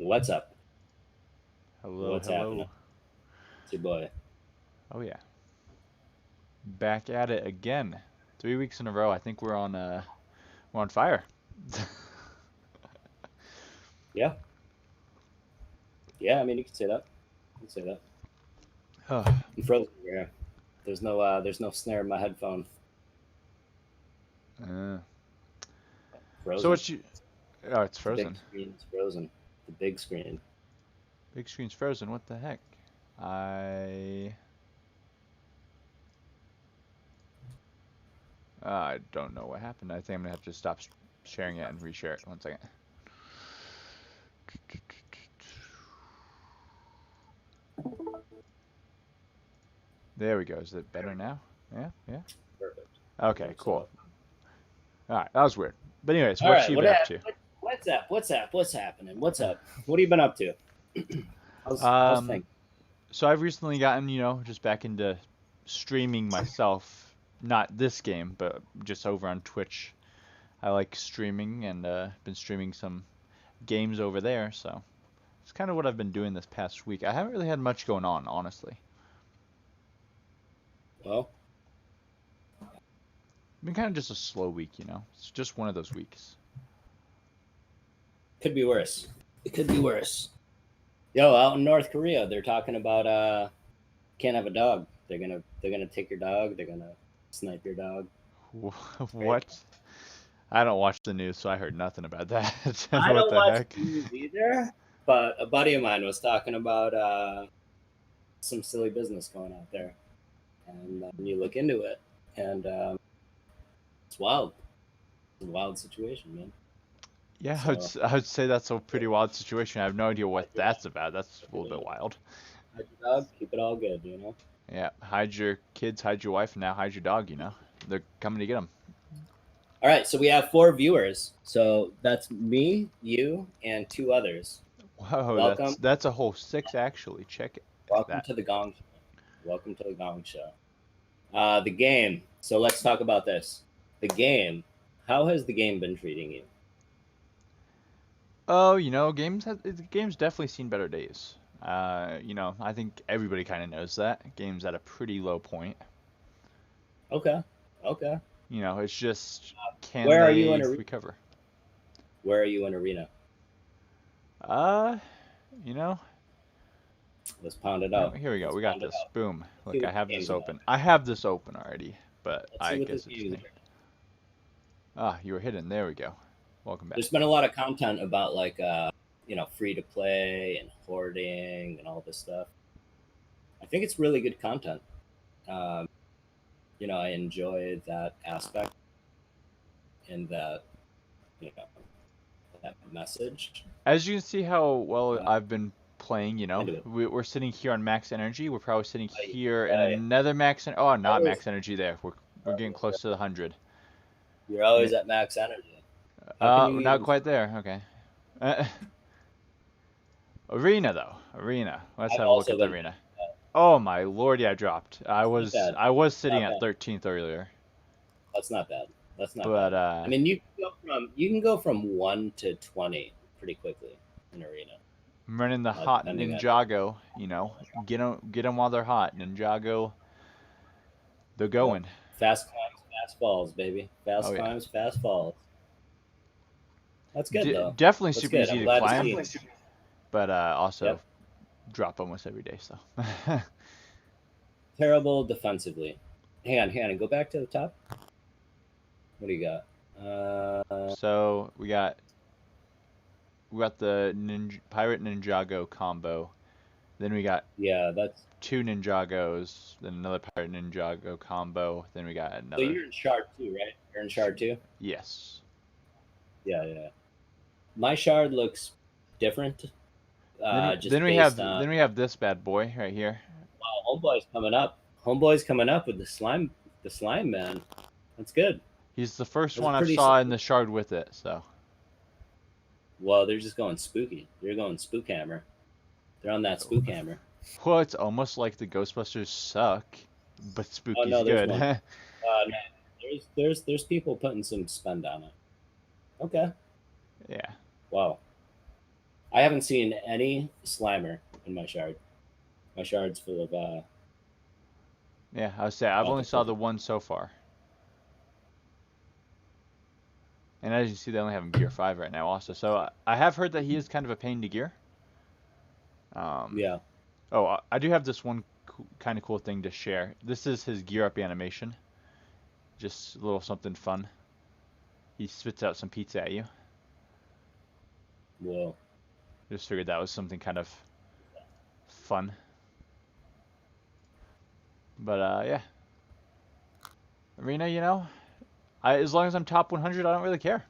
What's up? Hello, What's happening? hello. It's your boy. Oh yeah, back at it again. 3 weeks in a row. I think we're on fire. Yeah, yeah. I mean, you can say that. You can say that. Oh, I'm frozen here. There's no snare in my headphone. uh, so Frozen. what you? Oh, it's The big frozen. screen's frozen. The big screen. Big screen's frozen. What the heck? I I don't know what happened. I think I'm gonna have to stop sharing it and reshare it. 1 second. There we go. Is it There better we go. now? Yeah, yeah. Perfect. I Okay, think cool. so. All right, that was weird. But anyways, All what right. you been up to? What's up? What's up? What's happening? What's up? What have you been up to? How's Um, things? so I've recently gotten, just back into streaming myself. Not this game, but just over on Twitch. I like streaming and been streaming some games over there, so it's kind of what I've been doing this past week. I haven't really had much going on, honestly. Well, Been kind of just a slow week. It's just one of those weeks. could be worse. It could be worse. Yo, out in North Korea, they're talking about can't have a dog. They're gonna take your dog. They're gonna snipe your dog. Right? What? I don't watch the news, so I heard nothing about that. I What don't the watch heck? news either, but a buddy of mine was talking about some silly business going out there, and you look into it, and it's wild. It's a wild situation, man. Yeah, So I would say that's a pretty wild situation. I have no idea hide what your that's about. That's a little dog, bit wild. hide your dog, keep it all good. Yeah, hide your kids, hide your wife, and now hide your dog. They're coming to get them. All right, so we have 4 viewers. So that's me, you, and 2 others. Whoa, that's Welcome, that's a whole six actually. Check welcome that. to the Gong Show. Welcome to the Gong Show. The game. So let's talk about this. The game. How has the game been treating you? Oh, games definitely seen better days. I think everybody kind of knows that. Game's at a pretty low point. Okay. Okay. It's just can Where are you in they arena? recover? Where are you in arena? Uh, you know, Let's pound it out. here we go. Let's We got pound it this. out. Boom. Let's see Look, I what this have this game's about. open. I have this open already, but Let's see I what this guess it's game is me. about. You were hidden. There we go. Welcome back. There's been a lot of content about free to play and hoarding and all this stuff. I think it's really good content. Um, I enjoy that aspect and you know that message. As you can see how well Uh, I've been playing, into it. we're sitting here on max energy. We're probably sitting Ay, here in ay, another oh, not ay. max energy there. We're getting close to the 100. You're Yeah. always at max energy. How can you Not even? quite there. Okay. Uh, Arena though. Arena. Let's I've have a look also at the been. arena. Oh my lord, yeah, I dropped. I It's not was bad. I was It's sitting not at bad. 13th earlier. That's not bad. That's not But bad. I mean, you can go from 1 to 20 pretty quickly in arena, I'm running the hot depending on. Ninjago, get them while they're hot. Ninjago, they're Yep. going. Fast climbs, fast falls, baby. Oh Fast yeah. climbs, fast falls. That's good though. Definitely That's super good. easy I'm to glad to climb, see it. but also Yep. drop almost every day. So, Terrible defensively. Hang on. Go back to the top. What do you got? so we got the pirate Ninjago combo. Then we got Yeah, that's. two Ninjagos. Then another pirate Ninjago combo. Then we got So another. you're in shard two, right? You're in shard two. Yes. Yeah, yeah. My shard looks different, just based on. Then we have this bad boy right here. Wow, homeboy's coming up. Homeboy's coming up with the slime. The slime man. That's good. He's the first That's one I pretty saw in simple. the shard with it. So, Well, they're just going spooky. They're going spook hammer. They're on that spook hammer. well, it's almost like the Ghostbusters suck, but Oh Spooky's no, there's good. one. No, there's people putting some spend on it. Okay. Yeah. Wow. I haven't seen any slimer in my shard. My shard's full of Yeah, I would say I've only saw multiple. the one so far. And as you see, they only have him gear 5 right now also. So I have heard that he is kind of a pain to gear. Um, Yeah. oh, I do have this one kind of cool thing to share. This is his gear up animation. Just a little something fun. He spits out some pizza at you. Whoa. Just figured that was something kind of fun. But yeah, Arena, as long as I'm top 100, I don't really care.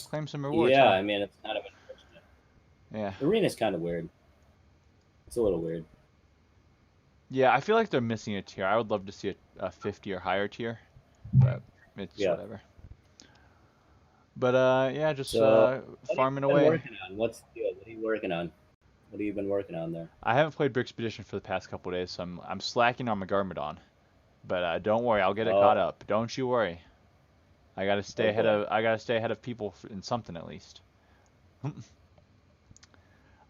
Claim some rewards, Yeah, huh? I mean it's kind of unfortunate. Yeah. Arena's kind of weird. It's a little weird. Yeah, I feel like they're missing a tier. I would love to see a 50 or higher tier, but it's Yeah. whatever. But yeah, just So, what have farming you been away. working on? What's the deal? What are you working on? What have you been working on there? I haven't played Brickspedition for the past couple days, so I'm slacking on my Garmadon. But don't worry, I'll get it caught Oh, up. Don't you worry. oh boy. I gotta stay ahead of people in something at least.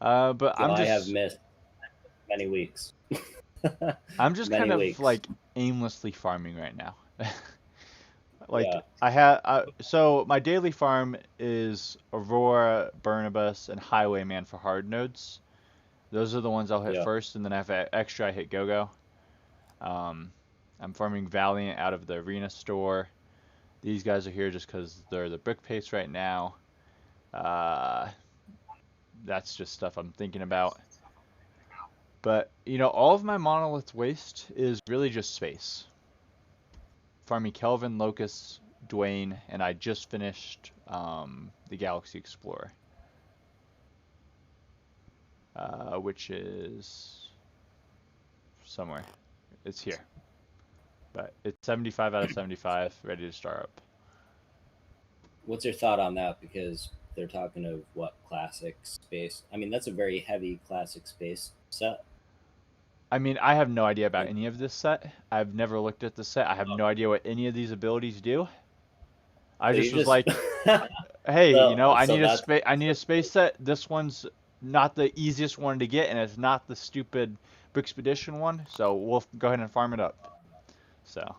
But So I have missed many weeks. I'm just kind Many of weeks. like aimlessly farming right now. Like Yeah. so my daily farm is Aurora, Barnabas, and Highwayman for hard nodes. Those are the ones I'll hit Yeah. first, and then if I extra, I hit Go-Go. Um, I'm farming Valiant out of the arena store. These guys are here just because they're the brick pace right now. Uh, that's just stuff I'm thinking about. But all of my monolith waste is really just space. Farming Kelvin, Locust, Dwayne, and I just finished the Galaxy Explorer, which is somewhere. It's here, but it's 75 out of 75, ready to start up. What's your thought on that? Because they're talking of what classic space. I mean, that's a very heavy classic space set. I mean, I have no idea about Like, any of this set. I've never looked at the set. I have no idea what any of these abilities do. I so just you was just like, hey, so that's I need a space set. This one's not the easiest one to get, and it's not the stupid Brickspedition one. So we'll go ahead and farm it up. So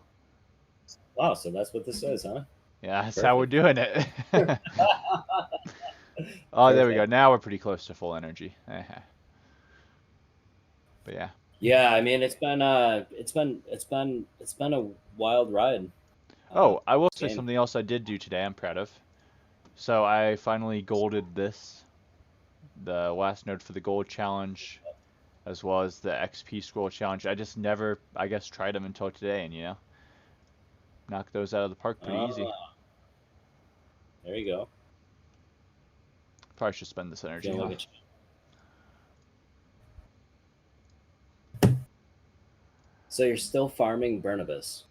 wow. So that's what this is, huh? yeah, that's how we're Perfect. doing it. Oh, there we go. Perfect. Now we're pretty close to full energy. But yeah. Yeah, I mean, it's been a wild ride. Oh, I will This say game. something else I did do today. I'm proud of. So I finally golded this, the last node for the gold challenge, as well as the XP scroll challenge. I just never, I guess, tried them until today, and knocked those out of the park pretty easy. There you go. Probably should spend this energy, Feeling huh? like a So you're still farming Barnabas. Is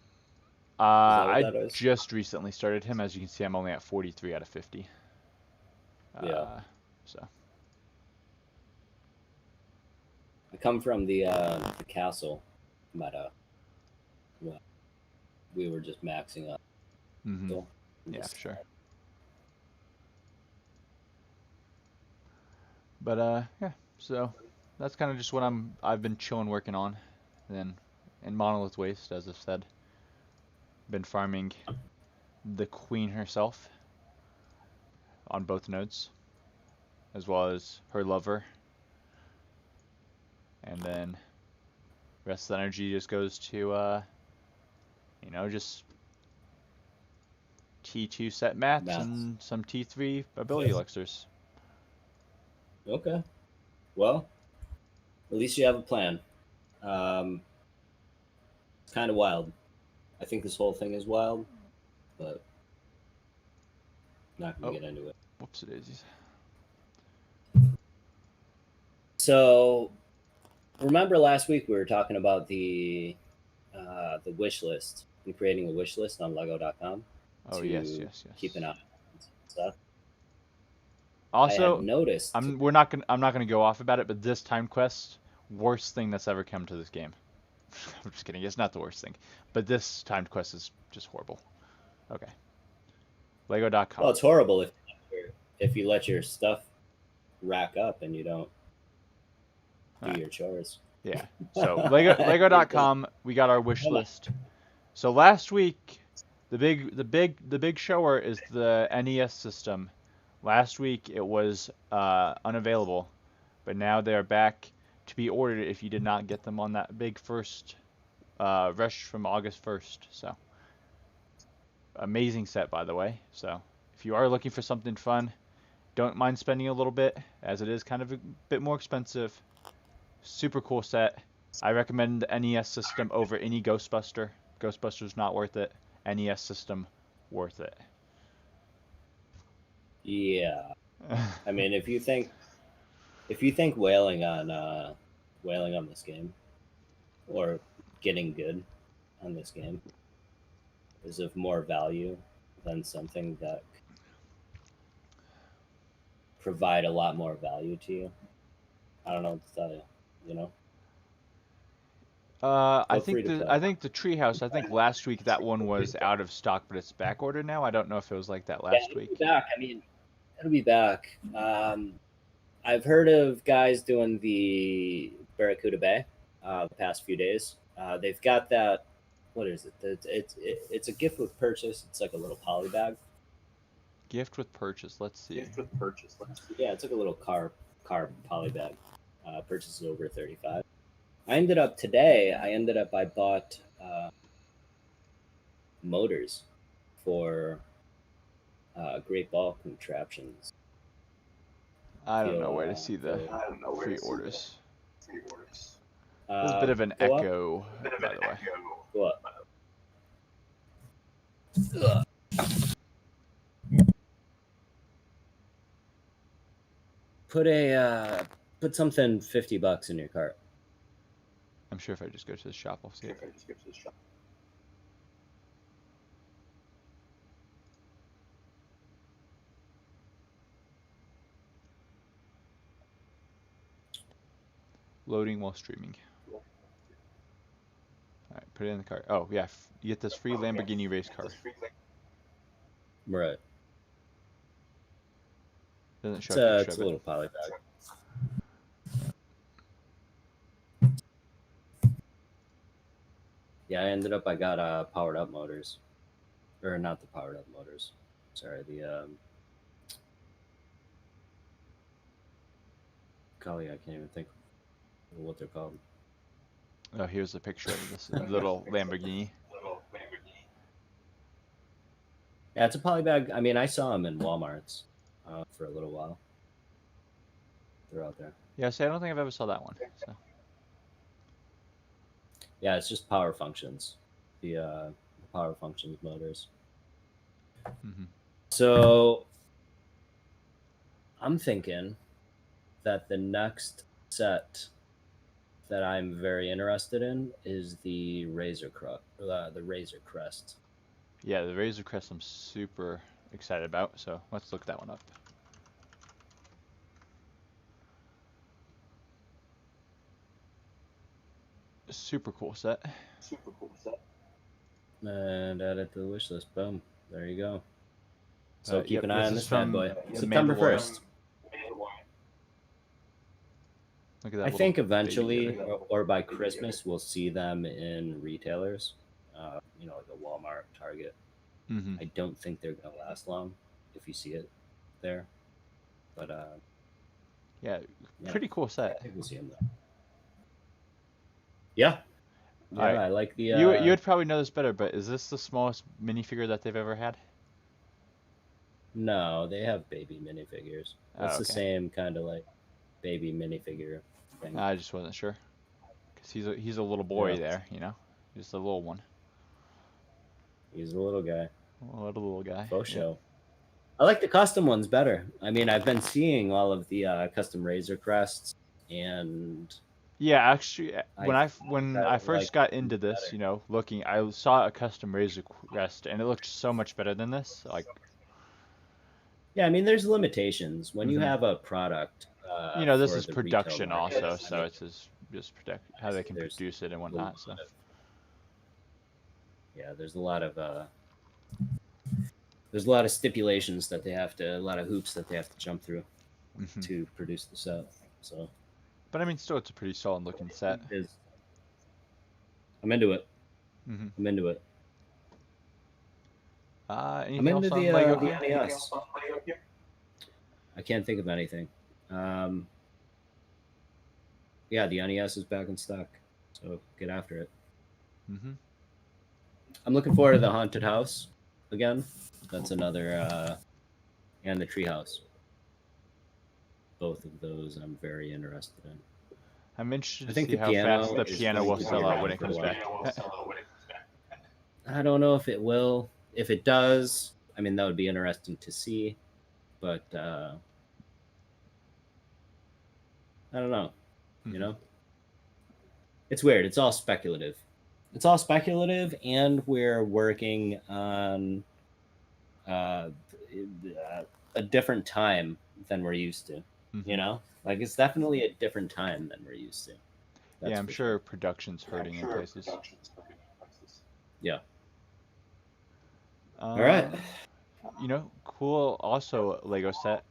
that what I that is? just recently started him. As you can see, I'm only at 43 out of 50. Yeah. So I come from the castle meta. Well, we were just maxing up. mm-hmm. So Yeah, just sure. But yeah. So that's kind of just what I've been chilling working on. And then in Monolith Waste, as I've said, been farming the queen herself on both nodes, as well as her lover. And then rest of the energy just goes to just T2 set mats maths. and some T3 ability elixirs. Okay. Well, at least you have a plan. Um, it's kind of wild. I think this whole thing is wild, but not going Oh, to get into it. whoopsie daisies. So remember last week we were talking about the wish list and creating a wish list on Lego.com Oh, yes, to yes, keep an yes. eye on stuff. I had Also, noticed. I'm not gonna go off about it, but this time quest, worst thing that's ever come to this game. I'm just kidding. It's not the worst thing, but this timed quest is just horrible. Okay. Well, Lego.com. it's horrible if you let your stuff rack up and you don't do Right. your chores. Yeah. So Lego.com, we got our wish list. So last week, the big shower is the NES system. Last week it was unavailable, but now they're back to be ordered if you did not get them on that big first rush from August 1st. So amazing set, by the way. So if you are looking for something fun, don't mind spending a little bit, as it is kind of a bit more expensive. Super cool set. I recommend the NES system over any Ghostbuster. Ghostbuster's not worth it. NES system, worth it. Yeah. I mean, if you think whaling on this game, or getting good on this game, is of more value than something that provide a lot more value to you, I don't know what to tell you. You know, I feel free think to the play. I think the Treehouse. I think last week that one was out of stock, but it's back ordered now. I don't know if it was like that Yeah, last it'll be week. back. I mean, it'll be back. I've heard of guys doing the Barracuda Bay the past few days. They've got that. What is it? It's a gift with purchase. It's like a little poly bag. Gift with purchase. Let's see. Yeah, it's like a little car poly bag. Purchases over 35. I bought motors for Great Ball Contraptions. I don't Feel know where to see the feel pre-orders. There's a bit of an go up. echo, by the way. Go up. Put something $50 in your cart. I'm sure if I just go to the shop, I'll see it. Loading while streaming. All right, put it in the cart. Oh yeah, you get this free Lamborghini race car. Right. Doesn't show a picture It's of a it. little poly bag. Yeah, I got powered up motors, or not the powered up motors. Sorry, the golly, I can't even think of what they're called. Oh, here's a picture of this little Lamborghini. Yeah, it's a poly bag. I mean, I saw them in Walmart's for a little while. They're out there. Yeah, see, I don't think I've ever saw that one. So. Yeah, it's just power functions. The power functions motors. Mm-hmm. So I'm thinking that the next set that I'm very interested in is the Razor Crest. Yeah, the Razor Crest I'm super excited about, so let's look that one up. Super cool set. And add it to the wish list. Boom. There you go. So keep yep, an eye on is this bad from boy. The September Mandalorian. 1st. Look at that. I think eventually, or by Christmas, we'll see them in retailers. Like a Walmart, Target. Mm-hmm. I don't think they're gonna last long if you see it there. But yeah, pretty cool set. I think we'll see them there. Yeah. Yeah, right. I like the. You would probably know this better, but is this the smallest minifigure that they've ever had? No, they have baby minifigures. That's the okay. same kind of like baby minifigure thing. I just wasn't sure, cause he's a little boy there, just a little one. He's a little guy. What a little guy. Faux show. I like the custom ones better. I mean, I've been seeing all of the custom Razor Crests, and yeah, actually, when I first got into this, looking, I saw a custom Razor Crest, and it looked so much better than this. Like, yeah, I mean, there's limitations when you have a product. This is production also, so it's just protect how they can produce it and whatnot. So, yeah, there's a lot of stipulations that a lot of hoops that they have to jump through. Hmm. to produce the set. So But I mean, still, it's a pretty solid looking set. it is. I'm into it. Hmm. I'm into it. I'm Anything into else on Lego the gear? NES. I can't think of anything. Um, yeah, the NES is back in stock, so get after it. Hmm. I'm looking forward to the haunted house again. That's another, and the treehouse. Both of those I'm very interested in. I'm interested I to think see the how fast piano the is piano going will to be sell out when around it for a comes while. back. I don't know if it will. If it does, I mean, that would be interesting to see. But I don't know. You Hmm. know, it's weird. It's all speculative. It's all speculative, and we're working on uh, a different time than we're used to. You Hmm. know, like it's definitely a different time than we're used to. Yeah, That's I'm for sure sure. production's hurting in places. Yeah. All right. Uh, cool. Also, Lego set.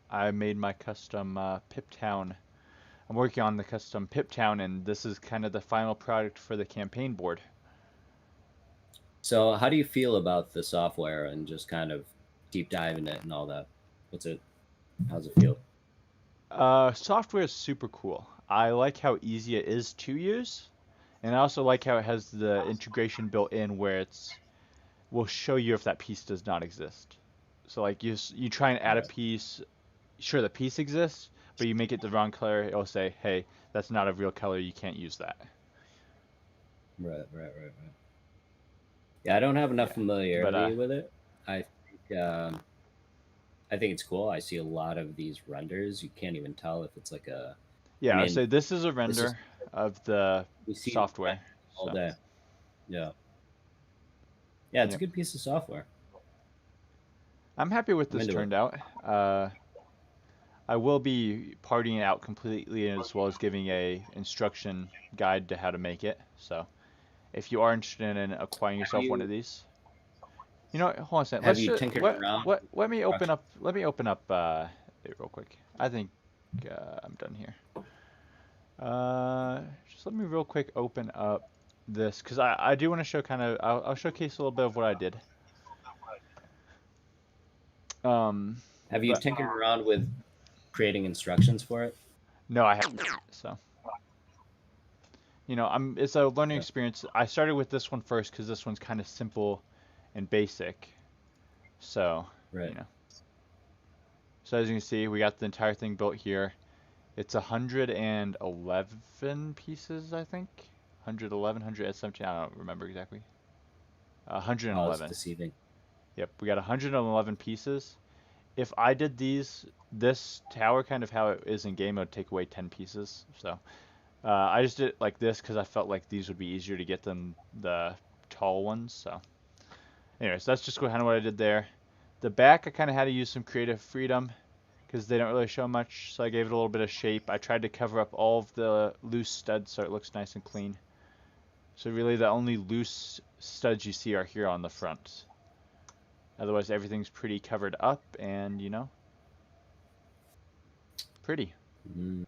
I made my custom Pip Town. I'm working on the custom Pip Town, and this is kind of the final product for the campaign board. So, how do you feel about the software and just kind of deep dive in it and all that? What's it? How's it feel? Software is super cool. I like how easy it is to use, and I also like how it has the integration built in where it's will show you if that piece does not exist. So like you try and add a Right, piece, sure the piece exists, but you make it the wrong color, it'll say, "Hey, that's not a real color, you can't use that." right. Yeah, I don't have enough Yeah. But familiarity with it. I think I think it's cool. I see a lot of these renders. You can't even tell if it's like a. I yeah, mean, so this is a this is render of the we see these software. renders all So, day. Yeah, yeah, it's a yep. good piece of software. I'm happy with I'm this into it. turned out. I will be partying it out completely as well as giving a instruction guide to how to make it. So, if you are interested in acquiring Have yourself one you of these, hold on a second. have Let's you just tinkered around with let me open instructions? up it real quick. I think I'm done here. Just let me real quick open up this because I do want to show kind of I'll showcase a little bit of what I did. Um, Have you but tinkered around with creating instructions for it? no, I haven't. So it's a learning Okay. experience. I started with this one first because this one's kind of simple and basic. So you Right. know, so as you can see, we got the entire thing built here. It's 111 pieces, I think. 111, 117, I don't remember exactly. Oh, it's 111. deceiving. Yep, we got 111 pieces. If I did this tower kind of how it is in game, it would take away 10 pieces. So I just did it like this because I felt like these would be easier to get than the tall ones. So anyways, that's just kind of what I did there. The back, I kind of had to use some creative freedom because they don't really show much, so I gave it a little bit of shape. I tried to cover up all of the loose studs so it looks nice and clean. So really the only loose studs you see are here on the front. Otherwise everything's pretty covered up and, pretty. Hmm.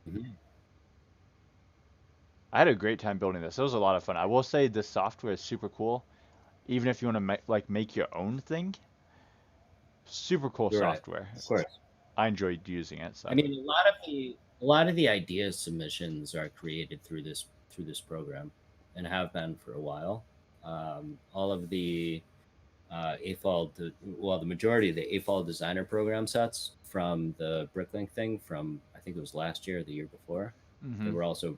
I had a great time building this. It was a lot of fun. I will say this software is super cool. Even if you want to make your own thing, super cool You're right. software. Of course. I enjoyed using it, I so. mean, a lot of the ideas submissions are created through this program, and have been for a while. All of the the majority of the AFOL designer program sets from the Bricklink thing from I think it was last year or the year before. They Mhm. were also,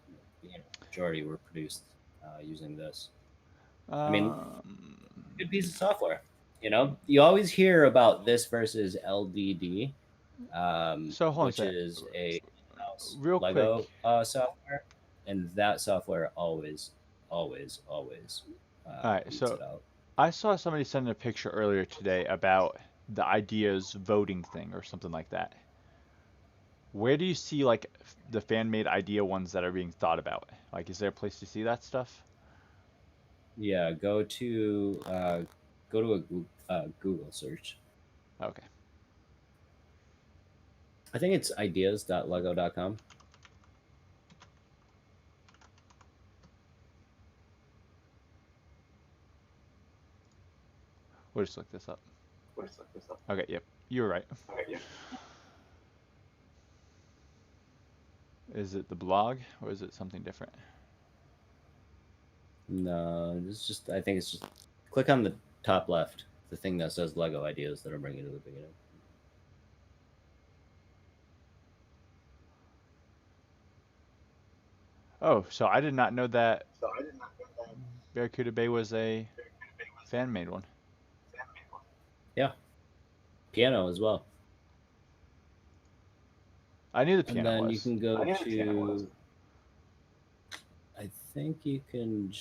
majority were produced using this. I mean, Um good piece of software. You always hear about this versus LDD, so hold on a which sec. is a in-house Real Lego quick. software, and that software always All right, beats so it out. I saw somebody send a picture earlier today about the ideas voting thing or something like that. Where do you see like the fan-made idea ones that are being thought about? Like, is there a place to see that stuff? Yeah, go to a Google search. Okay. I think it's ideas.lego.com. We'll just look this up. Okay, yep, you're right. Is it the blog or is it something different? No, it's just, I think it's just, click on the top left, the thing that says Lego ideas that'll bring you to the beginning. Oh, so I did not know that Barracuda Bay was a fan made one. Yeah. Piano as well. I knew the And piano then you was. can go to, I think you can,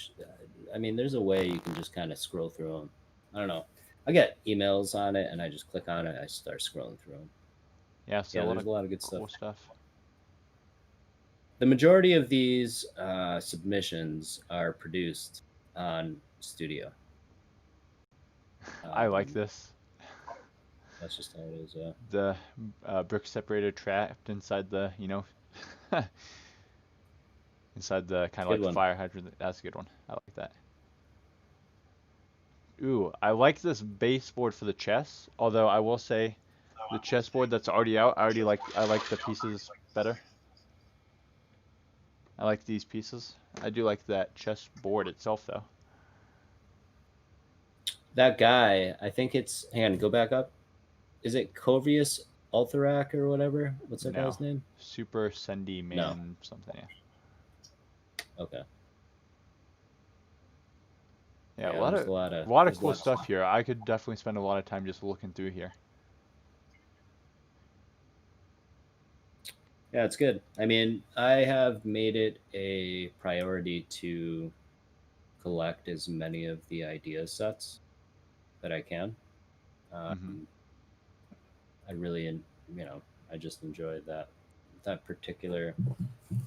I mean, there's a way you can just kind of scroll through them. I don't know. I get emails on it and I just click on it. I start scrolling through them. Yeah, so Yeah, there's a lot of good cool stuff. stuff. The majority of these submissions are produced on Studio. I like this. That's just how it is, yeah. The brick separator trapped inside the, inside the kind of like Good the one. fire hydrant. That's a good one. I like that. Ooh, I like this baseboard for the chess. Although I will say, the chessboard that's already out, I like the pieces better. I like these pieces. I do like that chessboard itself though. That guy, I think it's, hang on, go back up. Is it Covius Alterac or whatever? What's that No, guy's name? Super Sendy No. Man something. Yeah. Okay. Yeah, Yeah, there's a lot a of lot of there's cool lots. stuff here. I could definitely spend a lot of time just looking through here. Yeah, it's good. I mean, I have made it a priority to collect as many of the idea sets that I can. Hmm. I really, I just enjoy that particular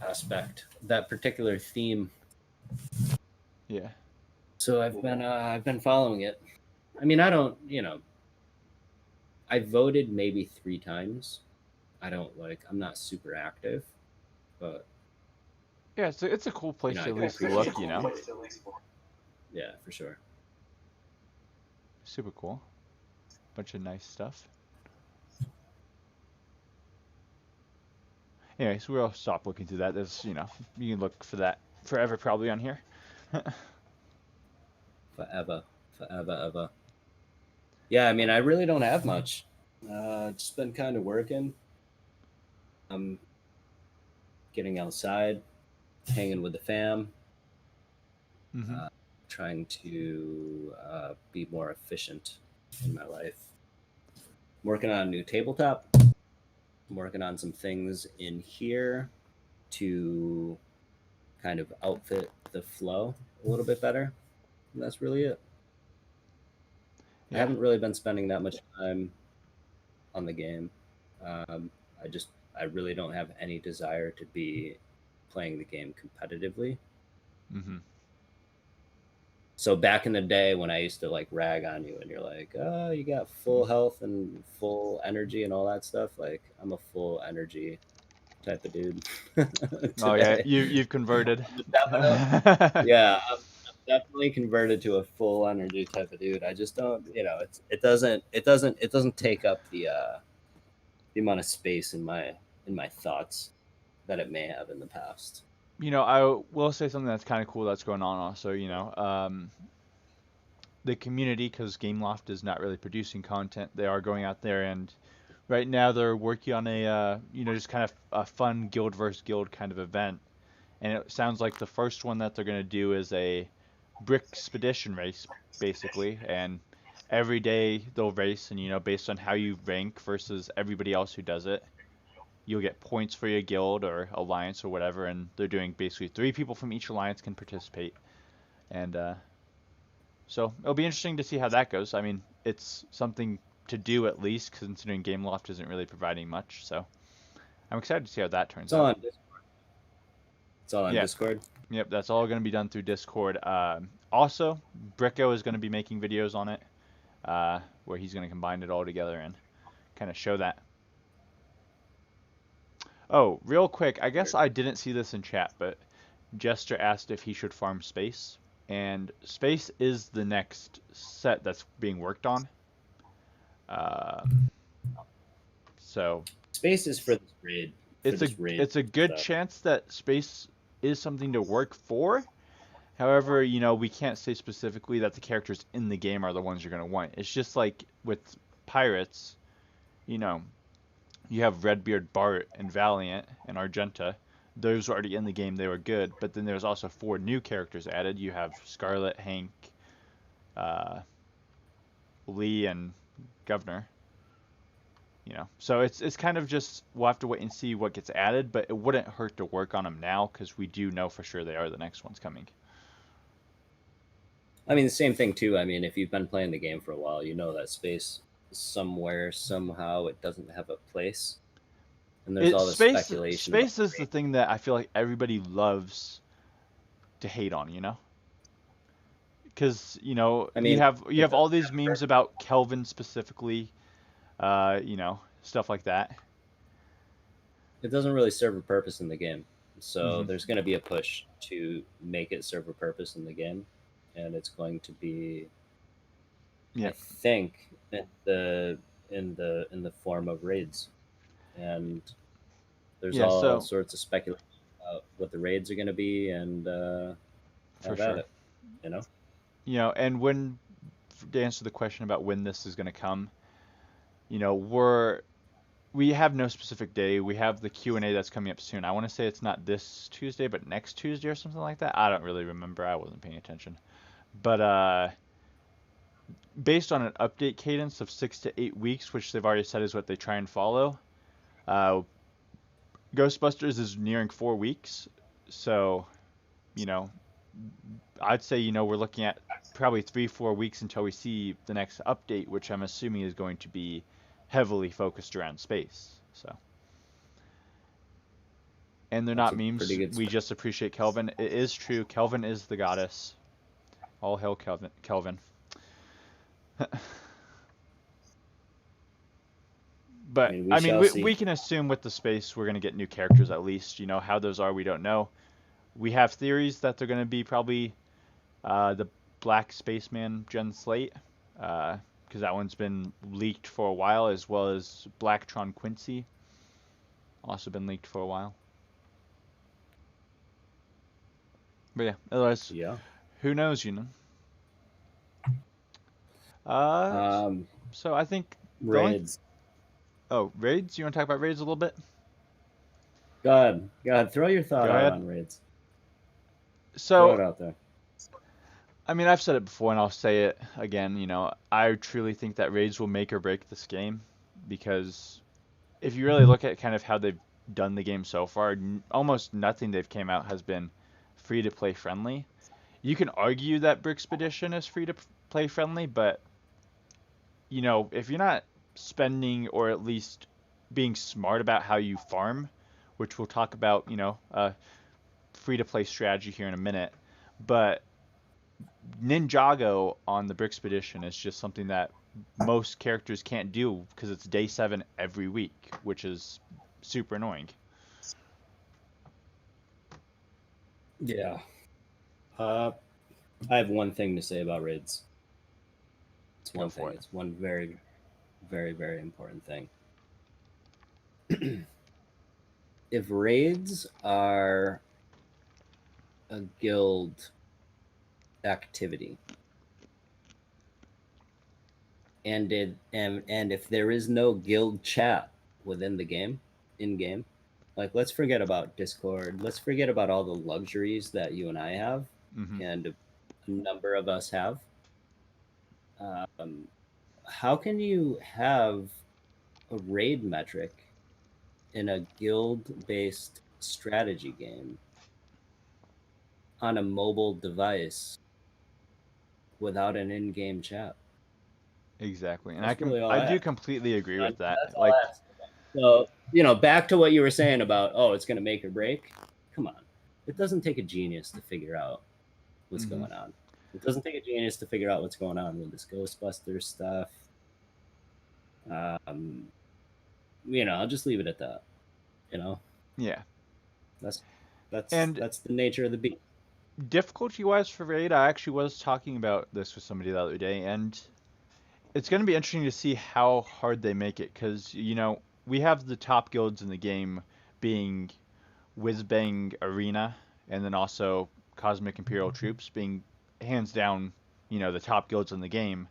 aspect, that particular theme. Yeah. So I've been following it. I mean, I don't, I voted maybe 3 times. I don't like. I'm not super active, but Yeah, it's a cool place I to at can least appreciate look, you know? it. Yeah, for sure. Super cool. Bunch of nice stuff. Anyways, we'll stop looking through that. There's, you can look for that forever probably on here. Forever, ever. Yeah, I mean, I really don't have much. Just been kind of working. I'm getting outside, hanging with the fam, Hmm. uh, trying to be more efficient in my life. I'm working on a new tabletop. I'm working on some things in here to kind of outfit the flow a little bit better. And that's really it. I Yeah. haven't really been spending that much time on the game. Um, I just, I really don't have any desire to be playing the game competitively. Hmm. So back in the day when I used to like rag on you and you're like, oh, you got full health and full energy and all that stuff. Like I'm a full energy type of dude Oh yeah, today. you've converted. Yeah, I'm definitely converted to a full energy type of dude. I just don't, it doesn't take up the amount of space in my thoughts that it may have in the past. I will say something that's kind of cool that's going on also, the community, because Gameloft is not really producing content, they are going out there and right now they're working on a, just kind of a fun guild versus guild kind of event. And it sounds like the first one that they're going to do is a brick expedition race, basically. And every day they'll race, and based on how you rank versus everybody else who does it, you'll get points for your guild or alliance or whatever. And they're doing basically 3 people from each alliance can participate. And so it'll be interesting to see how that goes. I mean, it's something to do at least, considering Gameloft isn't really providing much. So I'm excited to see how that turns It's all out. on it's all on Yeah. Discord. Yep, that's all going to be done through Discord. Also, Bricko is going to be making videos on it, where he's going to combine it all together and kind of show that. Oh, real quick, I guess I didn't see this in chat, but Jester asked if he should farm space, and space is the next set that's being worked on. Um, so Space is for this raid, it's it's a good stuff. chance that space is something to work for. However, we can't say specifically that the characters in the game are the ones you're going to want. It's just like with pirates, you know, you have Redbeard, Bart, and Valiant, and Argenta. Those were already in the game, they were good. But then there's also 4 new characters added. You have Scarlet, Hank, uh, Lee, and Governor. So it's kind of just we'll have to wait and see what gets added, but it wouldn't hurt to work on them now because we do know for sure they are the next ones coming. I mean, the same thing too. I mean, if you've been playing the game for a while, you know that space somewhere, somehow, it doesn't have a place, and there's It all this space speculation about space is the thing that I feel like everybody loves to hate on, because I you mean, have it all doesn't these have a memes purpose. about Kelvin specifically, stuff like that. It doesn't really serve a purpose in the game. So Hmm. there's going to be a push to make it serve a purpose in the game, and it's going to be, I Yeah, think, in the form of raids, and there's yeah. all So sorts of speculation about what the raids are going to be, and for have at sure, it. You know, and when to answer the question about when this is going to come, we have no specific day. We have the Q&A that's coming up soon. I want to say it's not this Tuesday, but next Tuesday or something like that. I don't really remember. I wasn't paying attention. But based on an update cadence of 6 to 8 weeks, which they've already said is what they try and follow, uh, Ghostbusters is nearing 4 weeks. So, you know, I'd say, we're looking at probably 3, 4 weeks until we see the next update, which I'm assuming is going to be heavily focused around space. So, and they're that's not a pretty memes. good. We just appreciate Kelvin. It is true. Kelvin is the goddess. All hail Kelvin. Kelvin. I But mean, we I mean, shall we see. can assume with the space we're gonna get new characters at least. How those are, we don't know. We have theories that they're gonna be probably the Black Spaceman Gen Slate, because that one's been leaked for a while, as well as Blacktron Quincy, also been leaked for a while. But yeah, otherwise, Yeah. who knows. Uh, Um, so I think the only Raids. oh raids. You want to talk about raids a little bit? Go ahead. Throw your Go thought out ahead. on raids. Throw it So out there. I mean, I've said it before and I'll say it again. I truly think that raids will make or break this game because if you really look at kind of how they've done the game so far, almost nothing they've came out has been free to play friendly. You can argue that Brickspedition is free to play friendly, but if you're not spending or at least being smart about how you farm, which we'll talk about, free to play strategy here in a minute, but Ninjago on the Brickspedition is just something that most characters can't do because it's day 7 every week, which is super annoying. Yeah. Uh, I have one thing to say about raids. It's Go one for thing. it. It's one very, very, very important thing. If raids are a guild activity, and if there is no guild chat within the game, in game, like let's forget about Discord. Let's forget about all the luxuries that you and I have, Hmm. and a number of us have. Um, how can you have a raid metric in a guild based strategy game on a mobile device without an in game chat? Exactly, and That's really all I I do have. completely agree with that. That's all I Like, have. So, back to what you were saying about, oh, it's going to make or break. Come on. It doesn't take a genius to figure out what's hmm going on. It doesn't take a genius to figure out what's going on with this Ghostbusters stuff. Um, I'll just leave it at that. You know, Yeah. That's that's And that's the nature of the beast. difficulty wise for raid, I actually was talking about this with somebody the other day, and it's going to be interesting to see how hard they make it because, we have the top guilds in the game being Whizbang Arena and then also Cosmic Imperial Troops being hands down, the top guilds in the game.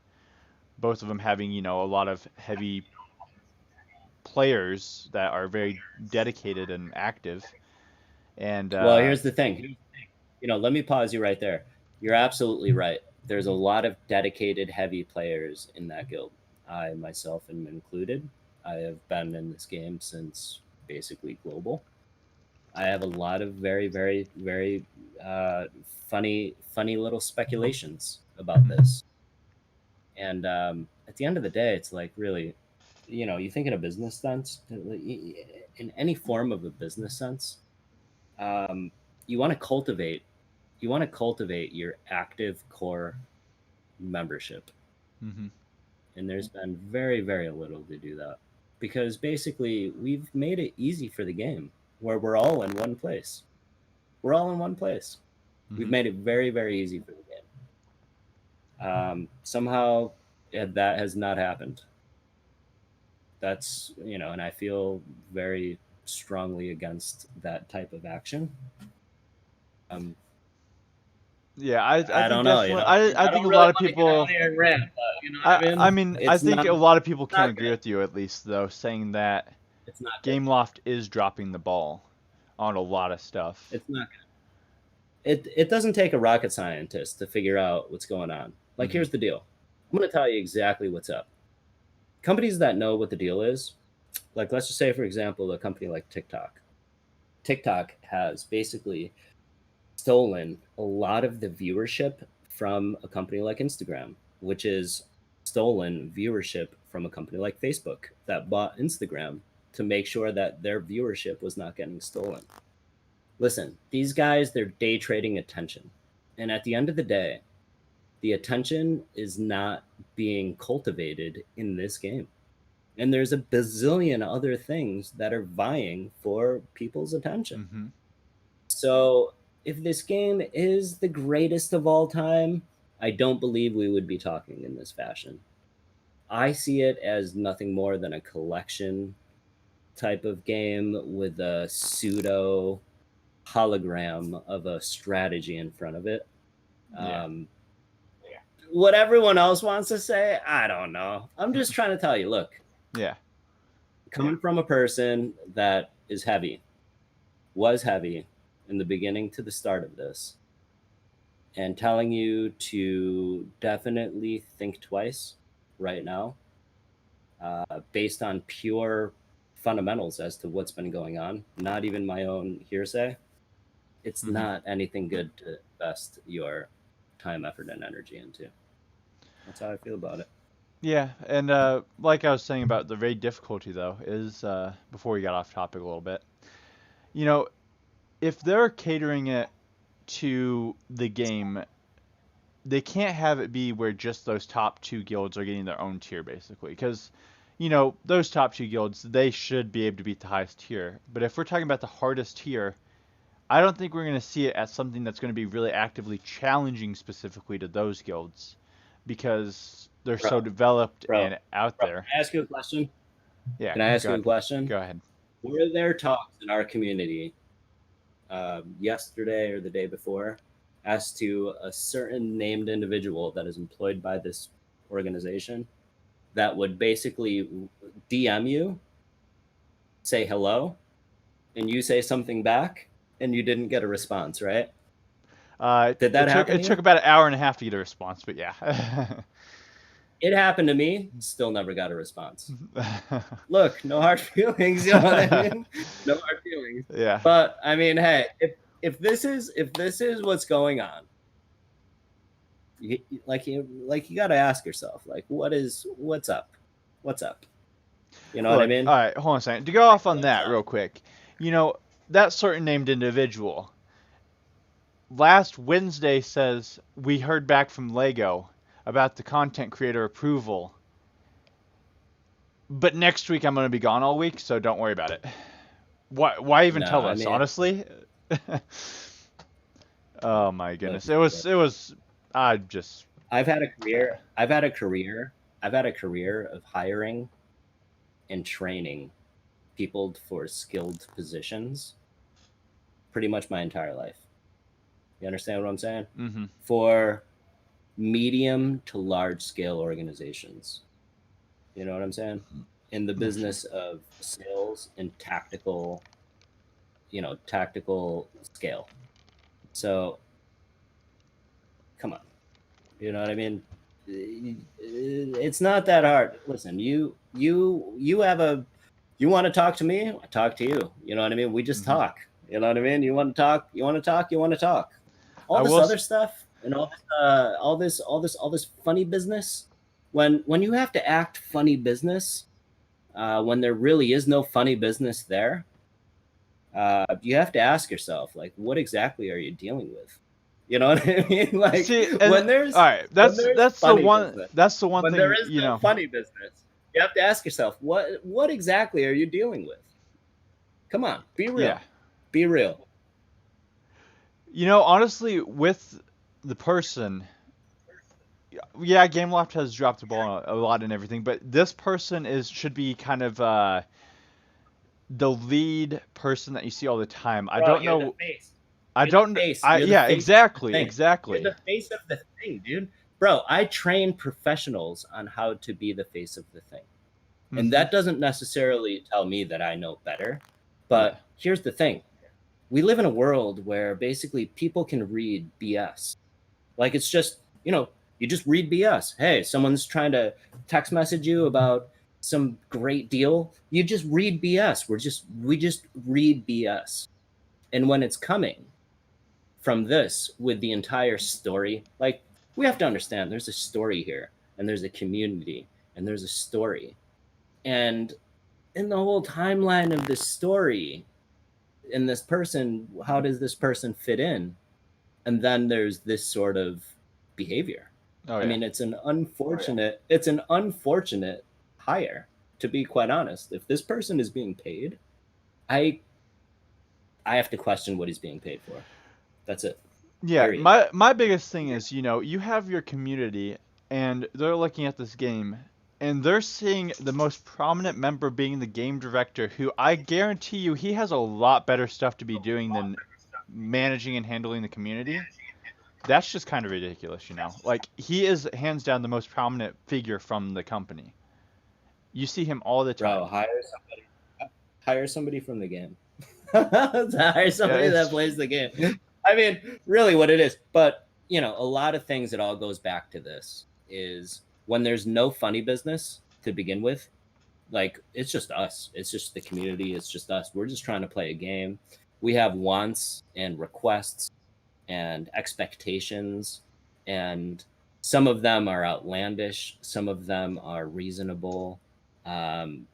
Both of them having, a lot of heavy players that are very dedicated and active. And Well, here's the thing. Let me pause you right there. You're absolutely right. There's a lot of dedicated, heavy players in that guild. I myself am included. I have been in this game since basically global. I have a lot of very, very, very uh, funny little speculations about this. And at the end of the day, it's like really, you think in a business sense, in any form of a business sense, um, you want to cultivate your active core membership, mm-hmm. and there's been very, very little to do that because basically we've made it easy for the game where we're all in one place. We're all in one place. We've Mm-hmm. made it very, very easy for the game. Somehow that has not happened. That's, and I feel very strongly against that type of action. Um, Yeah, I I think don't know, definitely. I I think don't a really lot of want to get out people. here and rant, but you know what I I mean? mean, I It's think not, a lot of people can not agree good. with you at least, though, saying that It's not good. Gameloft is dropping the ball on a lot of stuff. It's not good. It doesn't take a rocket scientist to figure out what's going on. Like, Mm-hmm. here's the deal. I'm going to tell you exactly what's up. Companies that know what the deal is, like let's just say, for example, a company like TikTok. TikTok has basically stolen a lot of the viewership from a company like Instagram, which is stolen viewership from a company like Facebook that bought Instagram to make sure that their viewership was not getting stolen. Listen, these guys, they're day trading attention. And at the end of the day, the attention is not being cultivated in this game. And there's a bazillion other things that are vying for people's attention. Mm-hmm. So if this game is the greatest of all time, I don't believe we would be talking in this fashion. I see it as nothing more than a collection type of game with a pseudo hologram of a strategy in front of it. Yeah. Um, what everyone else wants to say, I don't know. I'm just trying to tell you, look, Yeah. coming from a person that is heavy, was heavy in the beginning to the start of this, and telling you to definitely think twice right now, based on pure fundamentals as to what's been going on, not even my own hearsay. It's Mm-hmm. not anything good to invest your time, effort, and energy into. That's how I feel about it. Yeah, and like I was saying about the raid difficulty, though, is before we got off topic a little bit, you know, if they're catering it to the game, they can't have it be where just those top two guilds are getting their own tier, basically. Because, those top two guilds, they should be able to beat the highest tier. But if we're talking about the hardest tier, I don't think we're going to see it as something that's going to be really actively challenging specifically to those guilds. Because they're Bro, so developed bro, and out bro. Can there. I ask you a question? Yeah, Can I ask go you a ahead. question? Go ahead. Were there talks in our community yesterday or the day before as to a certain named individual that is employed by this organization that would basically DM you, say hello, and you say something back, and you didn't get a response, right? Did It that took happen it to took you? about an hour and a half to get a response, but yeah. It happened to me. Still never got a response. Look, no hard feelings. You know what I mean? No hard feelings. Yeah. But I mean, hey, if this is what's going on, you got to ask yourself, like, what's up? What's up? You know what I Look, mean? all right, hold on a second. To go off on What's that up? real quick, that certain named individual last Wednesday says we heard back from Lego about the content creator approval, but next week I'm going to be gone all week, so don't worry about it. Why even No, tell I us? mean, Honestly. Oh my look, goodness. It was. I just. I've had a Uh, career. I've had a career. I've had a career of hiring and training people for skilled positions pretty much my entire life. You understand what I'm saying? mm-hmm. For medium to large scale organizations. You know what I'm saying? In the Oh, sure. business of sales and tactical scale. So come on. You know what I mean? It's not that hard. Listen, you have a you want to talk to me, I talk to you. You know what I mean? We just Mm-hmm. talk. You know what I mean? You want to talk, you want to talk, you want to talk. All I this will. other stuff and all this funny business. When you have to act funny business, when there really is no funny business there, you have to ask yourself, like, what exactly are you dealing with? You know what I mean? Like See, and when all there's right, when that's there's that's the funny one. business, That's the one when there thing. is no funny business, you have to ask yourself, what exactly are you dealing with? Come on, be Yeah. real. Be real. Honestly, with the person, yeah, GameLoft has dropped the ball a lot and everything, but this person should be kind of the lead person that you see all the time. I Bro, don't you're the know. face. I You're the don't. face. I You're the Yeah, face of the exactly, thing. You're exactly. the face of the thing, dude. Bro, I train professionals on how to be the face of the thing. And Mm-hmm. that doesn't necessarily tell me that I know better. Yeah. But here's the thing. We live in a world where basically people can read BS. Like it's just, you just read BS. Hey, someone's trying to text message you about some great deal. You just read BS. We just read BS. And when it's coming from this with the entire story, like we have to understand there's a story here and there's a community and there's a story. And in the whole timeline of this story, in this person, how does this person fit in? And then there's this sort of behavior. Oh I yeah. mean, it's an unfortunate hire, to be quite honest. If this person is being paid, I I have to question what he's being paid for. That's it. Yeah, Period. my biggest thing is, you have your community and they're looking at this game and they're seeing the most prominent member being the game director, who I guarantee you he has a lot better stuff to be doing than managing and handling the community. That's just kind of ridiculous. Like, he is hands down the most prominent figure from the company. You see him all the Bro, time. hire somebody from the game. Hire Yeah, somebody that it's plays the game. I mean, really what it is. But, a lot of things, it all goes back to this is when there's no funny business to begin with, like it's just us. It's just the community. It's just us. We're just trying to play a game. We have wants and requests and expectations, and some of them are outlandish. Some of them are reasonable. Um,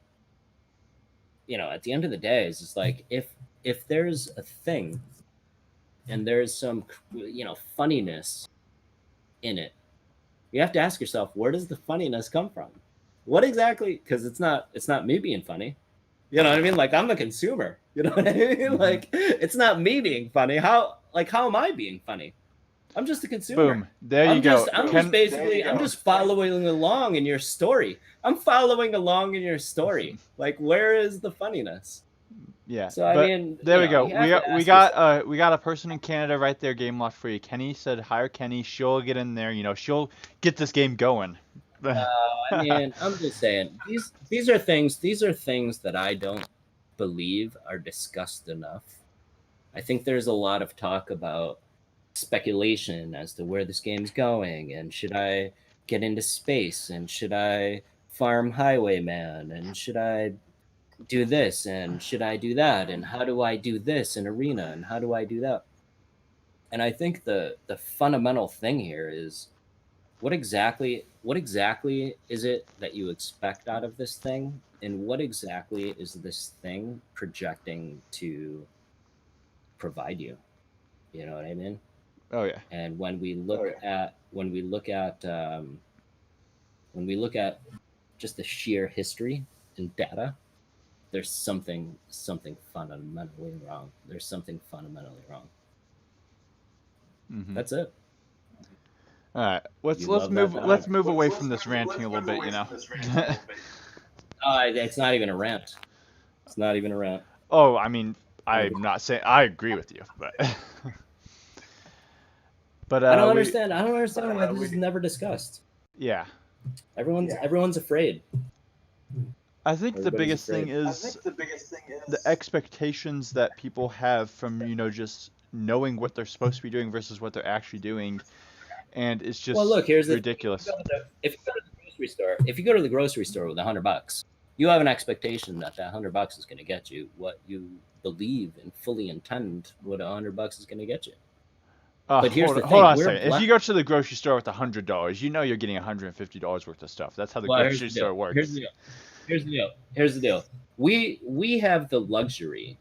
at the end of the day, it's just like if there's a thing and there's some funniness in it, you have to ask yourself, where does the funniness come from? What exactly? Because it's not me being funny. You know what I mean? Like I'm the consumer. You know what I mean? hmm Like it's not me being funny. How am I being funny? I'm just a consumer. boom. There you I'm go. just I'm just basically I'm just following along in your story. I'm following along in your story. Like where is the funniness? Yeah, So I but mean, there we go. you We have to got we ask got yourself. uh we got a person in Canada right there, game lock free. Kenny said hire Kenny. She'll get in there. She'll get this game going. I mean, I'm just saying these are things that I don't believe are discussed enough. I think there's a lot of talk about speculation as to where this game's going and should I get into space and should I farm Highwayman and should I do this and should I do that and how do I do this in arena and how do I do that? And I think the fundamental thing here is what exactly is it that you expect out of this thing and what exactly is this thing projecting to provide you? You know what I mean? Oh yeah. And when we look at just the sheer history and data, there's something fundamentally wrong. There's something fundamentally wrong. Mm-hmm. That's it. All right, let's You let's love that move dog. let's move away from this ranting a little bit. It's not even a rant. It's not even a rant. Oh, I mean, I'm not saying I agree with you, but but I don't we understand. I don't understand why this is never discussed. yeah. Everyone's afraid. I think the Everybody's biggest afraid. thing is the expectations that people have from just knowing what they're supposed to be doing versus what they're actually doing, and it's Well, just look, here's the thing. ridiculous. If you go to the grocery store, if you go to the grocery store with $100, you have an expectation that $100 is going to get you what you believe and fully intend what $100 is going to get you. But here's the thing: hold on a we're second. If you go to the grocery store with $100, you know you're getting $150 worth of stuff. That's how the grocery store works. Here's the deal. Here's the deal. We have the luxury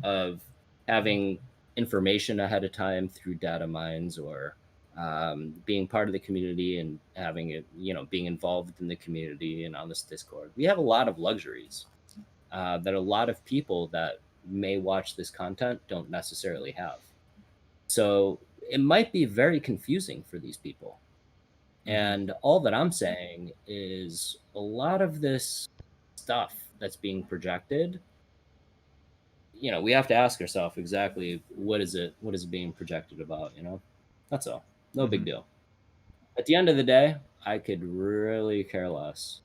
of having information ahead of time through data mines or being part of the community and having it, being involved in the community and on this Discord. We have a lot of luxuries that a lot of people that may watch this content don't necessarily have. So it might be very confusing for these people. And all that I'm saying is a lot of this stuff that's being projected, we have to ask ourselves exactly what is it being projected about, That's all. No big deal. At the end of the day, I could really care less.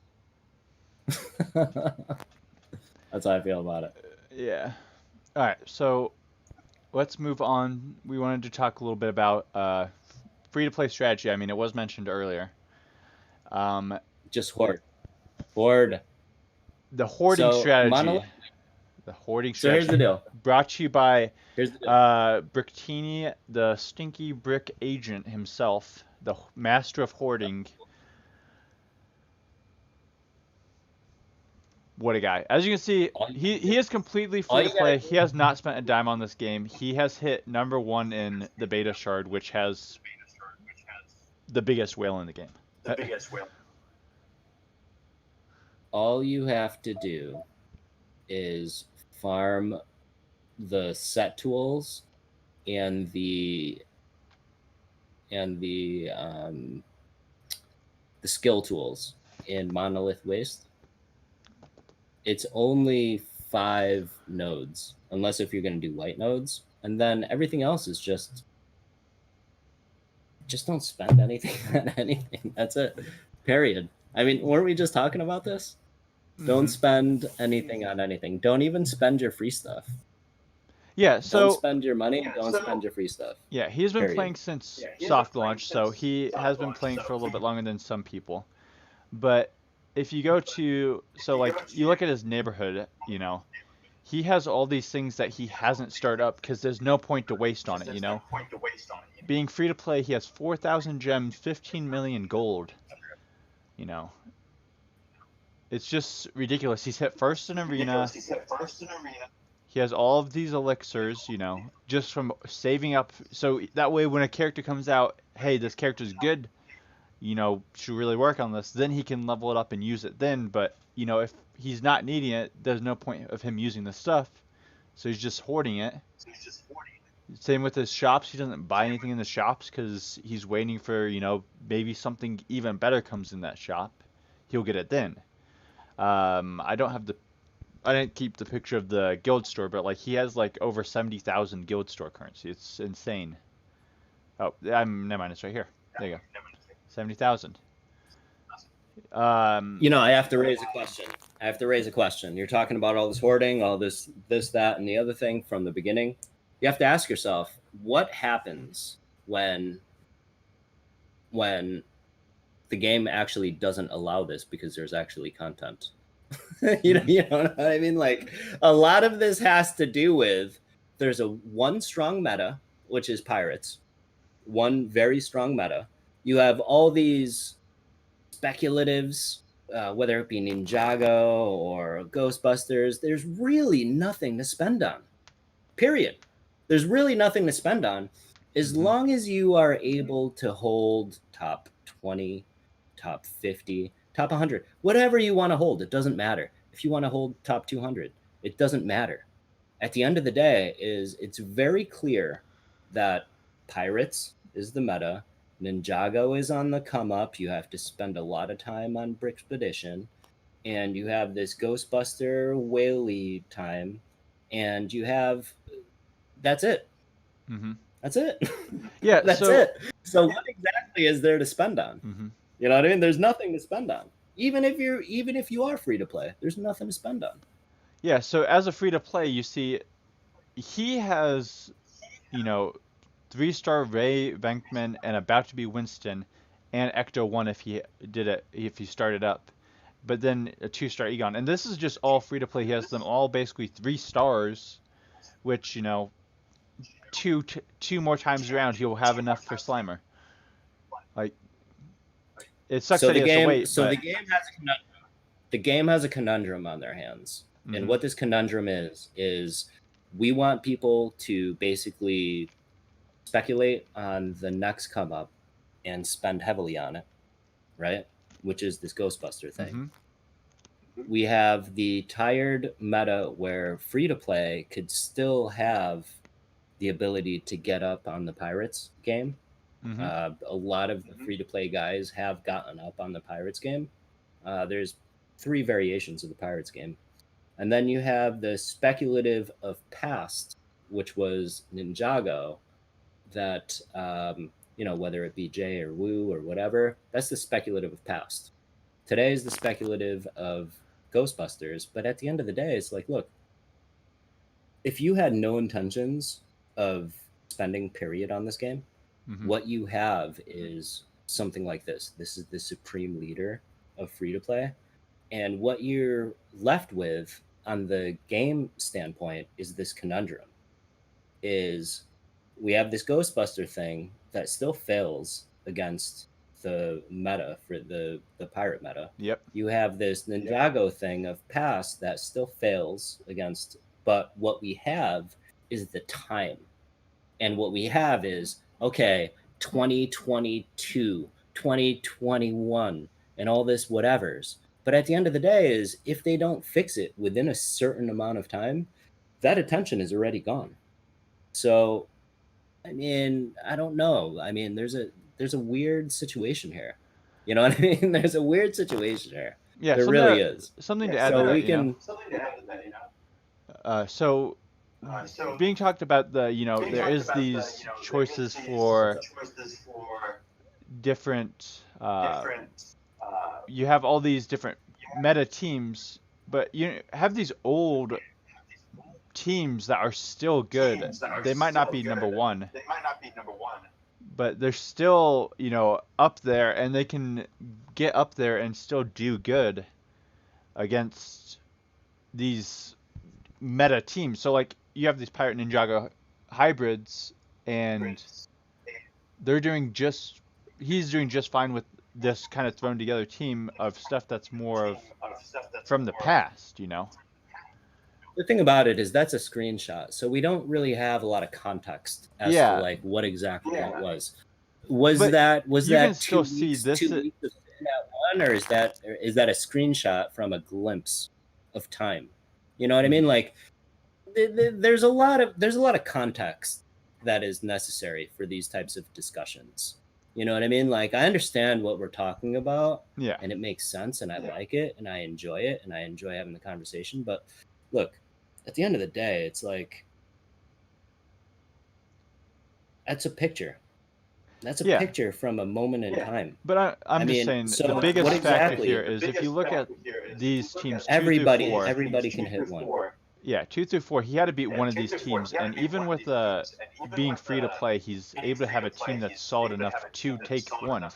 That's how I feel about it. Yeah. All right, so let's move on. We wanted to talk a little bit about free-to-play strategy. I mean, it was mentioned earlier. Just hoard. The hoarding strategy. The hoarding strategy. So here's the deal. Brought to you by Bricktini, the stinky brick agent himself, the master of hoarding. What a guy. As you can see, he is completely free to play. He has not spent a dime on this game. He has hit #1 in the beta shard, which has the biggest whale in the game. All you have to do is farm the set tools and the skill tools in Monolith Waste. It's only 5 nodes, unless if you're going to do white nodes, and then everything else is just don't spend anything on anything. That's it. Period. I mean, weren't we just talking about this? Don't spend anything on anything. Don't even spend your free stuff. Yeah, so don't spend your money. Don't spend your free stuff. Yeah, he's been playing since soft launch, so he has been playing for a little bit longer than some people. But if you go to, you look at his neighborhood, he has all these things that he hasn't started up because there's no point to waste on it, Being free to play, he has 4,000 gems, 15 million gold, It's just ridiculous. He's hit first in arena. He has all of these elixirs, just from saving up. So that way when a character comes out, hey, this character's good, should really work on this, then he can level it up and use it then. But, if he's not needing it, there's no point of him using the stuff. So he's just hoarding it. Same with his shops. He doesn't buy anything in the shops because he's waiting for, maybe something even better comes in that shop. He'll get it then. I didn't keep the picture of the guild store, but he has over 70,000 guild store currency. It's insane. Oh, never mind. It's right here. There you go. 70,000. I have to raise a question. You're talking about all this hoarding, all this, that, and the other thing from the beginning. You have to ask yourself, what happens when the game actually doesn't allow this because there's actually content? you know what I mean? A lot of this has to do with there's one strong meta, which is pirates. One very strong meta. You have all these speculatives, whether it be Ninjago or Ghostbusters. There's really nothing to spend on. Period. There's really nothing to spend on as long as you are able to hold top 20, top 50, top 100, whatever you want to hold. It doesn't matter. If you want to hold top 200, It doesn't matter. At the end of the day, it's very clear that Pirates is the meta. Ninjago is on the come up. You have to spend a lot of time on Brickspedition, and you have this Ghostbuster Whaley time, and you have that's it. Mm-hmm. That's it. Yeah. That's So. it. So what exactly is there to spend on? Mm-hmm. You know what I mean? There's nothing to spend on. Even if you are free to play, there's nothing to spend on. Yeah. So as a free to play, you see, he has, 3-star Ray Venkman and about to be Winston, and Ecto 1 if he started up, but then a 2-star Egon. And this is just all free to play. He has them all basically 3 stars, which, two more times around he'll have enough for Slimer. Like, it sucks that he has to wait, So but the game has a conundrum on their hands. mm-hmm. And what this conundrum is we want people to basically speculate on the next come up and spend heavily on it, right? Which is this Ghostbuster thing. Mm-hmm. We have the tired meta where free to play could still have the ability to get up on the Pirates game. Mm-hmm. A lot of the free to play guys have gotten up on the Pirates game. There's 3 variations of the Pirates game. And then you have the speculative of past, which was Ninjago, that, whether it be Jay or Woo or whatever, that's the speculative of past. Today is the speculative of Ghostbusters, but at the end of the day, it's like, look, if you had no intentions of spending period on this game, Mm-hmm. what you have is something like this. This is the supreme leader of free to play. And what you're left with on the game standpoint is this conundrum. Is we have this Ghostbuster thing that still fails against the meta for the pirate meta. Yep. You have this Ninjago thing of past that still fails against, but what we have is the time. And what we have is, okay, 2022, 2021, and all this whatevers. But at the end of the day is if they don't fix it within a certain amount of time, that attention is already gone. So, I mean, I don't know. I mean, there's a weird situation here. You know what I mean? There's a weird situation here. Yeah. There really is. Something to add to So that, we can. So being talked about there is these choices for different you have all these different meta teams, but you have these old teams that are still good. They might not be number 1, but they're still up there, and they can get up there and still do good against these meta teams. So like you have these Pirate Ninjago hybrids, and he's doing just fine with this kind of thrown together team of stuff that's more of from the past. The thing about it is that's a screenshot, so we don't really have a lot of context as to like what exactly that was. But that you can still 2 see weeks, this 2 weeks of that one, or is that a screenshot from a glimpse of time? You know what I mean? Like there's a lot of context that is necessary for these types of discussions. You know what I mean? Like I understand what we're talking about, Yeah. and it makes sense, and I like it, and I enjoy it, and I enjoy having the conversation. But look, at the end of the day, it's like that's a picture. That's a picture from a moment in time. But I'm just saying the biggest factor here is if you look at these teams, everybody 2 through 4, everybody can hit one. Yeah, 2 through 4, he had to beat one of these teams, and even with being free to play, he's able to have a team that's solid enough to take one.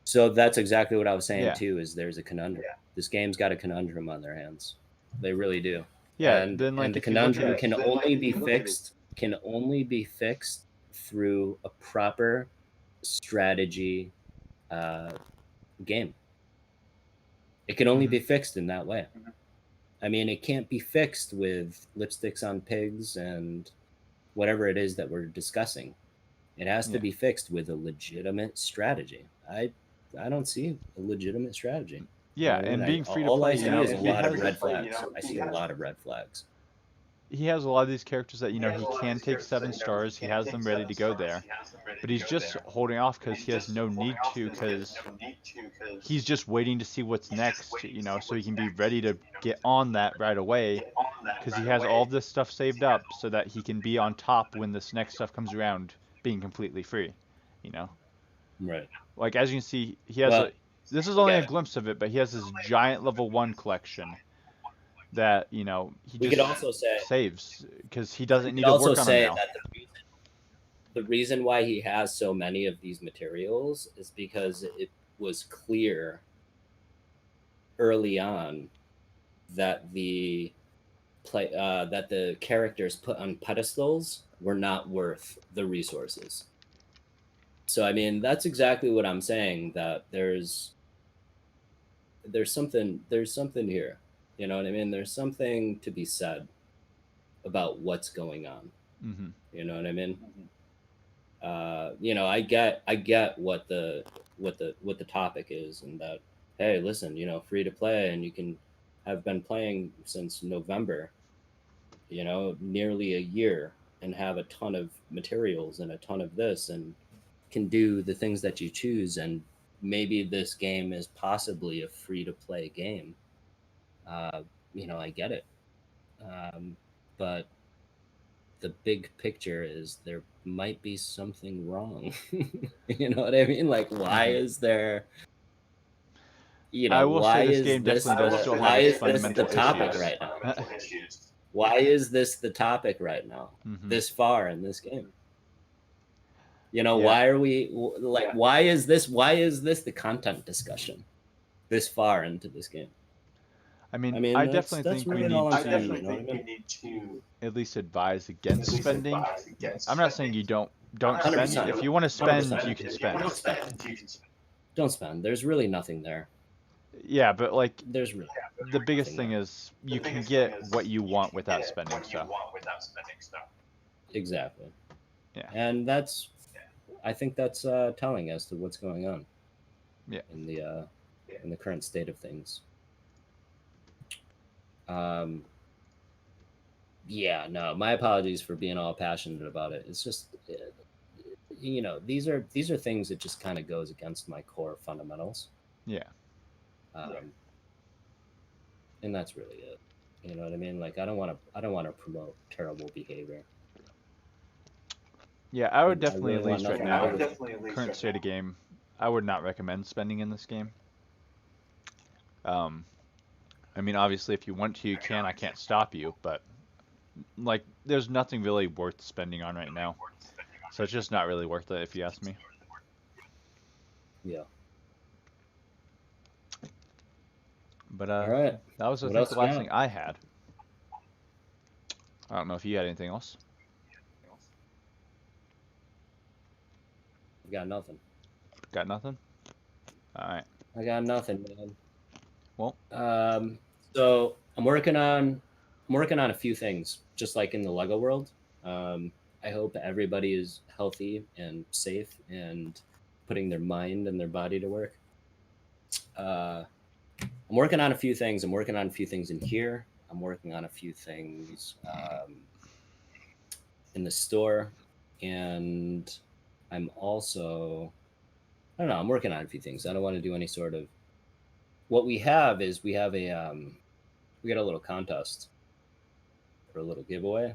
So that's exactly what I was saying Yeah. too. Is there's a conundrum. This game's got a conundrum on their hands. They really do. Yeah, and then like the if you look conundrum at can only be fixed through a proper strategy game. It can only be fixed in that way. I mean, it can't be fixed with lipsticks on pigs and whatever it is that we're discussing. It has to be fixed with a legitimate strategy. I don't see a legitimate strategy. Yeah, what I and mean? being free to All I play, see you know, is a he lot of has red flags. I see a lot of red flags. he has a lot of these characters that, you know, he can take 7 stars. He has them ready to go there, but he's just holding off because he has no need to, because he's just waiting to see what's next, you know, so he can be ready to get on that right away, because he has all this stuff saved up so that he can be on top when this next stuff comes around, being completely free, you know. Right. Like, as you can see, he has Well, a, this is only a glimpse of it, but he has this giant level 1 collection that, you know, he we could just also say saves because he we doesn't could need to also work on them say now. that the reason why he has so many of these materials is because it was clear early on that the characters put on pedestals were not worth the resources. So I mean, that's exactly what I'm saying. That there's something here. You know what I mean? There's something to be said about what's going on. Hmm. You know what I mean? I get what the topic is, and that, hey, listen, free to play, and you can have been playing since November, nearly a year, and have a ton of materials and a ton of this, and can do the things that you choose, and maybe this game is possibly a free to play game. uh, I get it. But the big picture is there might be something wrong. You know what I mean? Like, why Hmm. is there, I will say why this is game this definitely does the, still have why its is this the fundamental topic issues. right now? Why is this the topic right now? Hmm. This far in this game? Yeah, Why are we like? Why is this the content discussion this far into this game? I I mean, mean, I that's definitely that's think we really need all I'm saying. to You know what I mean? at least advise against spending. I'm not saying you don't Hundred spend. percent. If you want to Hundred spend, you percent. can spend. Don't spend. Don't spend. There's really nothing there. Yeah, but like There's really the biggest nothing thing there. is you can get what you want without spending stuff. Exactly. Yeah. And I think that's telling as to what's going on Yeah. in the current state of things. Um, yeah, no, my apologies for being all passionate about it. It's just, these are things that just kind of goes against my core fundamentals. Yeah. And that's really it. You know what I mean? Like, I don't want to promote terrible behavior. Yeah, I would And I definitely, really at want least right nothing to do now, with it. current state of game, I would not recommend spending in this game. Um, I mean, obviously, if you want to, you can. I can't stop you, but like, there's nothing really worth spending on right now. So it's just not really worth it, if you ask me. Yeah. But All right. that was, I What think, else the you last got? thing I had. I don't know if you had anything else. I got nothing. Got nothing? All right. I got nothing, man. Well, So I'm working on a few things, just like in the Lego world. I hope everybody is healthy and safe and putting their mind and their body to work. I'm working on a few things. I'm working on a few things in here. I'm working on a few things in the store, and I'm also, I don't know. I'm working on a few things. I don't want to do any sort of. What we have is we got a little contest for a little giveaway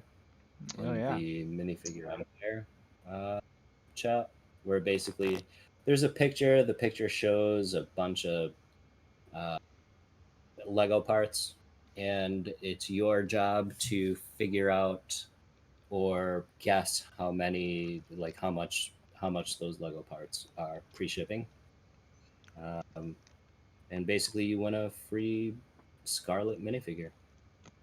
oh in yeah. the minifigure empire chat, where basically there's a picture. The picture shows a bunch of uh, Lego parts, and it's your job to figure out or guess how much those Lego parts are pre-shipping. Um, and basically you win a free Scarlet minifigure.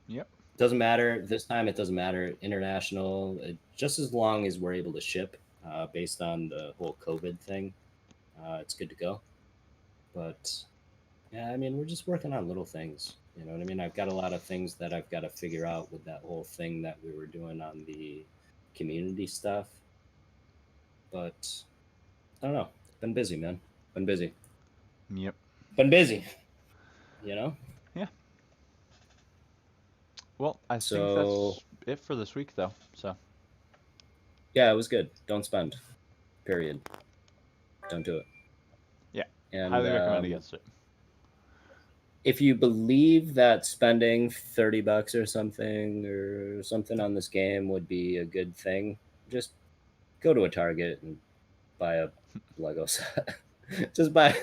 Yep. Doesn't matter this time. It doesn't matter international. Just as long as we're able to ship, based on the whole COVID thing, it's good to go. But yeah, I mean, we're just working on little things. You know what I mean? I've got a lot of things that I've got to figure out with that whole thing that we were doing on the community stuff. But I don't know. Been busy, man. Been busy. Yep. Been busy. you know. Yeah. Well, I think So that's it for this week, though. So yeah, it was good. Don't spend. Period. Don't do it. yeah, And highly recommend against it. if you believe that spending $30 or something on this game would be a good thing, just go to a Target and buy a Lego set. just buy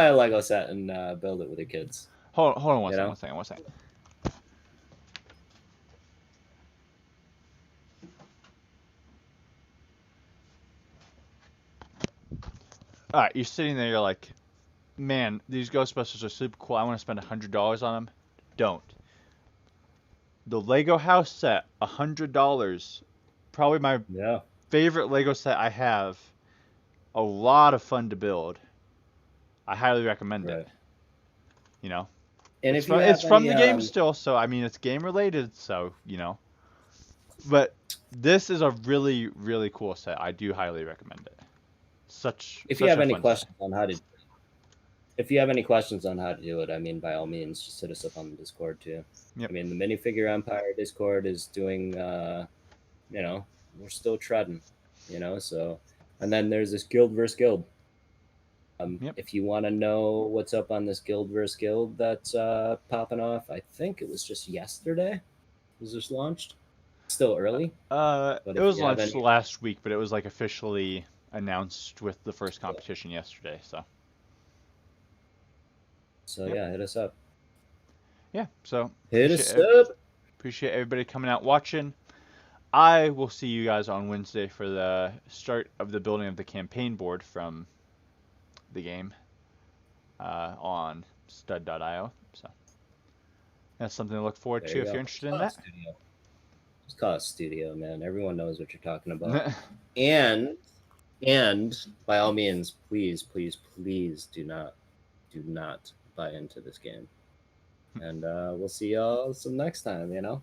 a Lego set and build it with your kids. Hold on You know. one second. All right, you're sitting there, you're like, man, these Ghostbusters are super cool. I want to spend $100 on them. Don't. The Lego house set, $100. Probably my Yeah. favorite Lego set I have. A lot of fun to build. I highly recommend it. Right. You know, And it's if you from have any, the game still, so I mean it's game related, so you know. But this is a really really cool set. I do highly recommend it. if you Such have a any fun set. questions on how to, if you have any questions on how to do it, I mean, by all means, just hit us up on the Discord too. Yep. I mean, the Minifigure Empire Discord is doing, you know, we're still treading, you know. So, and then there's this Guild versus Guild. Yep. If you want to know what's up on this Guild versus Guild that's popping off, I think it was just yesterday. It was just launched. Still early, but It if was you have launched any, last week, but it was like officially announced with the first competition yesterday. so Yep. yeah, hit us up. Yeah. So Hit us up. appreciate everybody coming out watching. I will see you guys on Wednesday for the start of the building of the campaign board from the game on stud.io. So that's something to look forward There to you if go. you're interested in that. Studio. Just call it studio, man. Everyone knows what you're talking about. And by all means, please, please, please do not buy into this game. And we'll see y'all some next time, you know.